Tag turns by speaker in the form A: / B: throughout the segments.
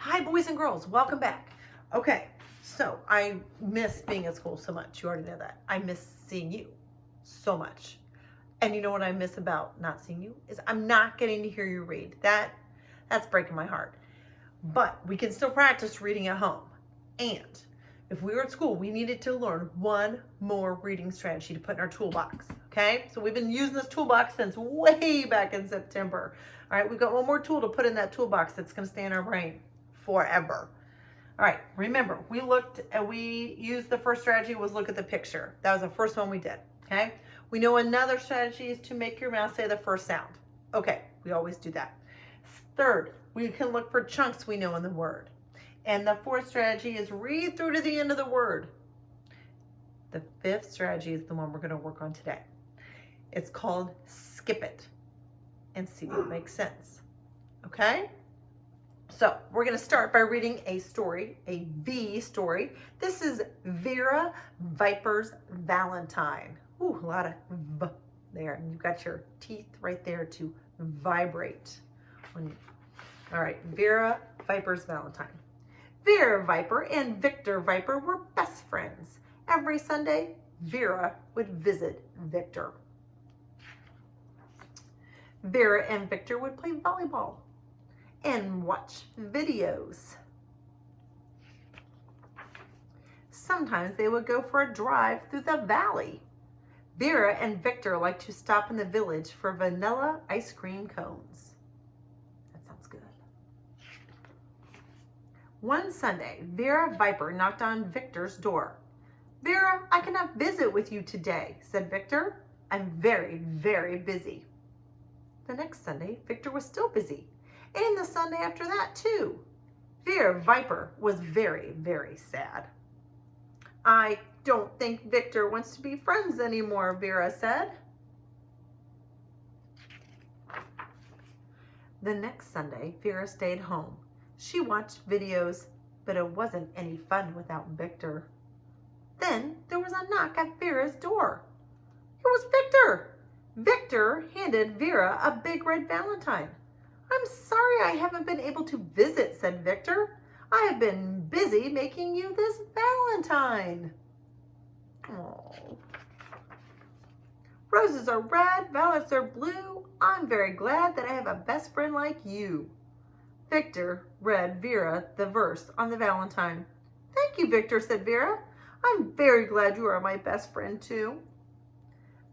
A: Hi, boys and girls. Welcome back. Okay, so I miss being at school so much. You already know that. I miss seeing you so much. And you know what I miss about not seeing you is I'm not getting to hear you read. That's breaking my heart. But we can still practice reading at home. And if we were at school, we needed to learn one more reading strategy to put in our toolbox. Okay? So we've been using this toolbox since way back in September. All right, we've got one more tool to put in that toolbox that's going to stay in our brain forever. All right, remember, we used the first strategy was look at the picture. That was the first one we did, okay? We know another strategy is to make your mouth say the first sound. Okay, we always do that. Third, we can look for chunks we know in the word. And the fourth strategy is read through to the end of the word. The fifth strategy is the one we're going to work on today. It's called skip it and see what makes sense, okay? So we're going to start by reading a story, a V story. This is Vera Viper's Valentine. Ooh, a lot of V there. And you've got your teeth right there to vibrate. All right, Vera Viper's Valentine. Vera Viper and Victor Viper were best friends. Every Sunday, Vera would visit Victor. Vera and Victor would play volleyball and watch videos. Sometimes they would go for a drive through the valley. Vera and Victor liked to stop in the village for vanilla ice cream cones. That sounds good. One Sunday, Vera Viper knocked on Victor's door. Vera, I cannot visit with you today, said Victor. I'm very, very busy. The next Sunday, Victor was still busy. And the Sunday after that, too. Vera Viper was very, very sad. I don't think Victor wants to be friends anymore, Vera said. The next Sunday, Vera stayed home. She watched videos, but it wasn't any fun without Victor. Then there was a knock at Vera's door. It was Victor. Victor handed Vera a big red valentine. I'm sorry I haven't been able to visit, said Victor. I have been busy making you this valentine. Oh. Roses are red, violets are blue. I'm very glad that I have a best friend like you. Victor read Vera the verse on the valentine. Thank you, Victor, said Vera. I'm very glad you are my best friend, too.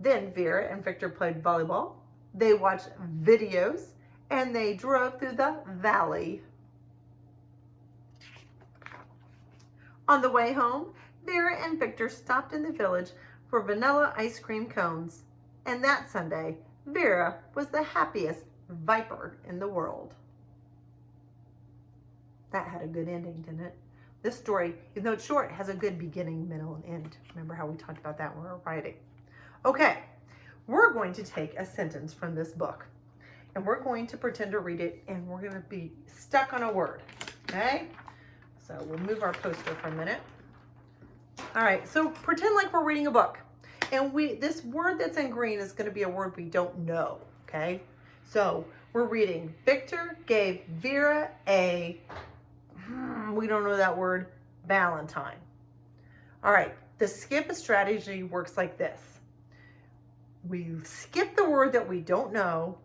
A: Then Vera and Victor played volleyball. They watched videos. And they drove through the valley. On the way home, Vera and Victor stopped in the village for vanilla ice cream cones. And that Sunday, Vera was the happiest viper in the world. That had a good ending, didn't it? This story, even though it's short, has a good beginning, middle, and end. Remember how we talked about that when we were writing. Okay, we're going to take a sentence from this book. And we're going to pretend to read it, and we're going to be stuck on a word, okay? So we'll move our poster for a minute. All right, so pretend like we're reading a book. And this word that's in green is going to be a word we don't know, okay? So we're reading, Victor gave Vera a, we don't know that word, Valentine. All right, the skip strategy works like this. We skip the word that we don't know,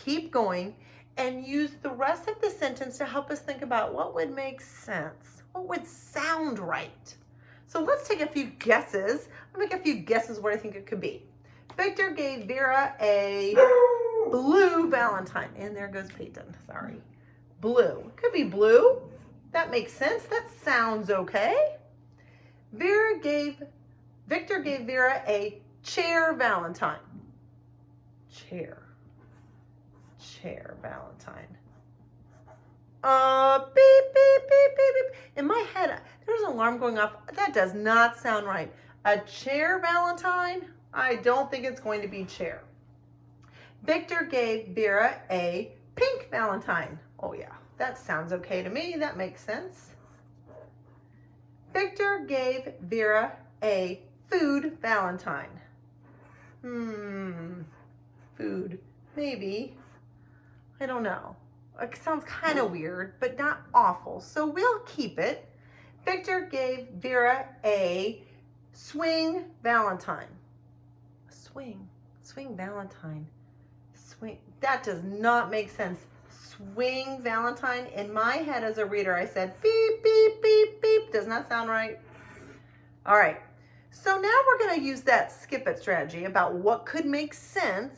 A: keep going, and use the rest of the sentence to help us think about what would make sense, what would sound right. So let's take a few guesses. I'll make a few guesses what I think it could be. Victor gave Vera a blue Valentine. And there goes Peyton, sorry. Blue, could be blue. That makes sense, that sounds okay. Victor gave Vera a chair Valentine. Chair Valentine. Beep, beep, beep, beep, beep. In my head, there's an alarm going off. That does not sound right. A chair Valentine? I don't think it's going to be chair. Victor gave Vera a pink Valentine. Oh yeah, that sounds okay to me. That makes sense. Victor gave Vera a food Valentine. Food, maybe. I don't know. It sounds kind of weird, but not awful. So we'll keep it. Victor gave Vera a swing Valentine. Swing Valentine. Swing. That does not make sense. Swing Valentine. In my head as a reader, I said beep, beep, beep, beep. Does not sound right. All right. So now we're going to use that skip it strategy about what could make sense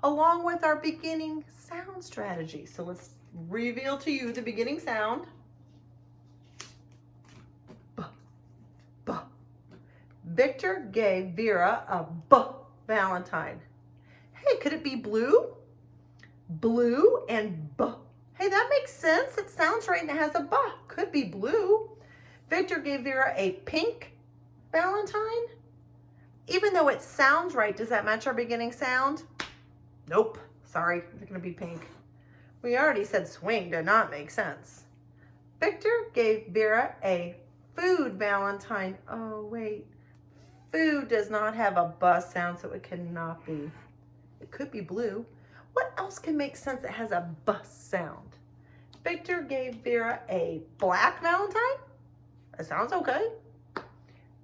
A: along with our beginning sound strategy. So let's reveal to you the beginning sound. B, b. Victor gave Vera a B Valentine. Hey, could it be blue? Blue and B. Hey, that makes sense. It sounds right and it has a B. Could be blue. Victor gave Vera a pink Valentine. Even though it sounds right, does that match our beginning sound? Nope. Sorry, it's going to be pink. We already said swing did not make sense. Victor gave Vera a food Valentine. Oh, wait. Food does not have a bus sound, so it cannot be. It could be blue. What else can make sense that has a bus sound? Victor gave Vera a black Valentine. That sounds okay.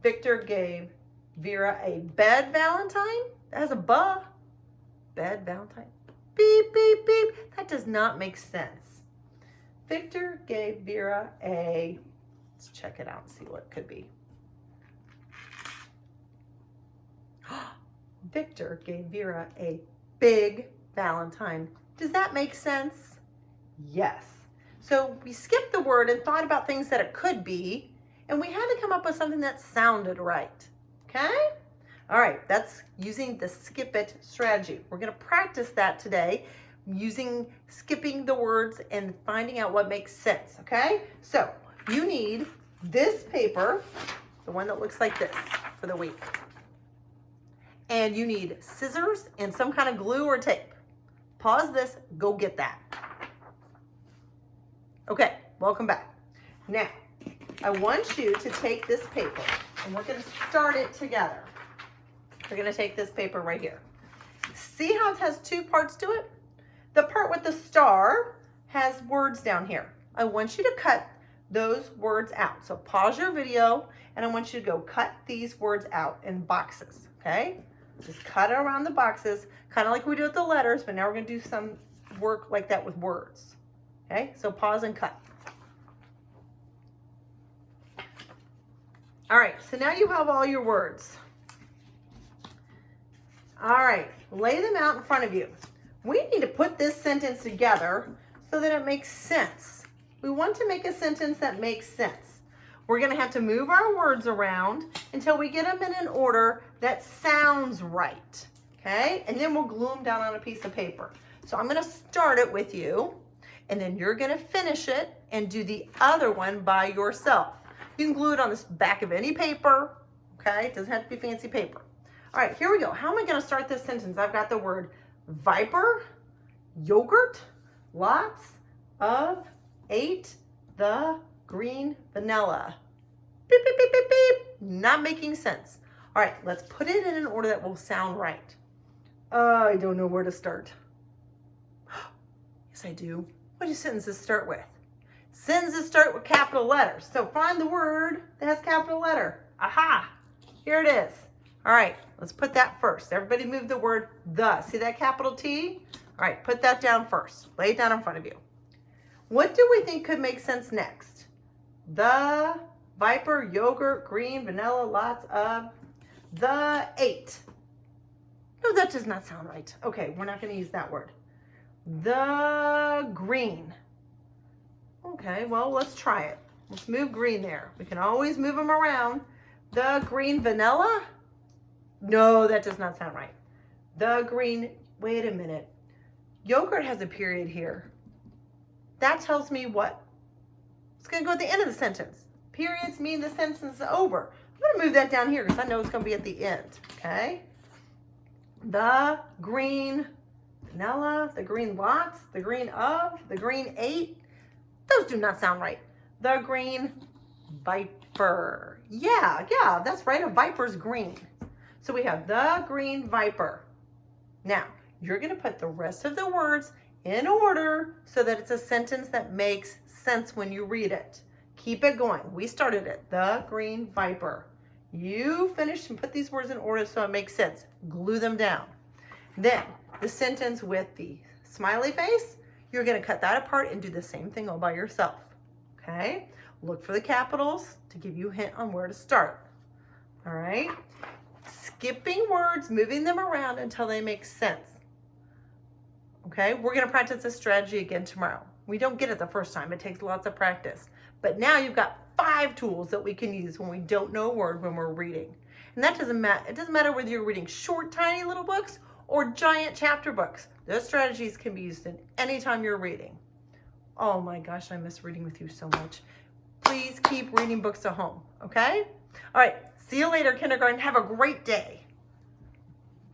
A: Victor gave Vera a bed Valentine. That has a buh. Bed Valentine. Beep, beep, beep. That does not make sense. Victor gave Vera a, let's check it out and see what it could be. Victor gave Vera a big Valentine. Does that make sense? Yes. So we skipped the word and thought about things that it could be, and we had to come up with something that sounded right. Okay? All right, that's using the skip it strategy. We're going to practice that today using skipping the words and finding out what makes sense, okay? So you need this paper, the one that looks like this for the week. And you need scissors and some kind of glue or tape. Pause this, go get that. Okay, welcome back. Now, I want you to take this paper and we're going to start it together. We're going to take this paper right here. See how it has two parts to it? The part with the star has words down here. I want you to cut those words out. So pause your video and I want you to go cut these words out in boxes, okay? Just cut it around the boxes, kind of like we do with the letters, but now we're going to do some work like that with words. Okay, so pause and cut. All right, so now you have all your words. All right, lay them out in front of you. We need to put this sentence together so that it makes sense. We want to make a sentence that makes sense. We're going to have to move our words around until we get them in an order that sounds right. Okay, and then we'll glue them down on a piece of paper. So I'm going to start it with you, and then you're going to finish it and do the other one by yourself. You can glue it on the back of any paper. Okay, it doesn't have to be fancy paper. All right, here we go. How am I going to start this sentence? I've got the word viper, yogurt, lots of, ate the green vanilla. Beep, beep, beep, beep, beep. Not making sense. All right, let's put it in an order that will sound right. I don't know where to start. Yes, I do. What do sentences start with? Sentences start with capital letters. So find the word that has capital letter. Aha, here it is. All right, let's put that first. Everybody move the word the. See that capital T? All right, put that down first. Lay it down in front of you. What do we think could make sense next? The, viper, yogurt, green, vanilla, lots of, the, ate. No, that does not sound right. Okay, we're not going to use that word. The green. Okay, well, let's try it. Let's move green there. We can always move them around. The green vanilla. No, that does not sound right. The green, wait a minute. Yogurt has a period here. That tells me what? It's going to go at the end of the sentence. Periods mean the sentence is over. I'm going to move that down here because I know it's going to be at the end. Okay? The green vanilla, the green lots, the green of, the green ate. Those do not sound right. The green viper. Yeah, that's right. A viper's green. So we have the green viper. Now, you're going to put the rest of the words in order so that it's a sentence that makes sense when you read it. Keep it going. We started it. The green viper. You finished and put these words in order so it makes sense. Glue them down. Then the sentence with the smiley face, you're going to cut that apart and do the same thing all by yourself. Okay? Look for the capitals to give you a hint on where to start. All right? Skipping words, moving them around until they make sense. Okay? We're going to practice this strategy again tomorrow. We don't get it the first time. It takes lots of practice. But now you've got 5 tools that we can use when we don't know a word when we're reading. And that doesn't matter. It doesn't matter whether you're reading short, tiny little books or giant chapter books. Those strategies can be used in any time you're reading. Oh my gosh, I miss reading with you so much. Please keep reading books at home, okay? All right, see you later, kindergarten. Have a great day.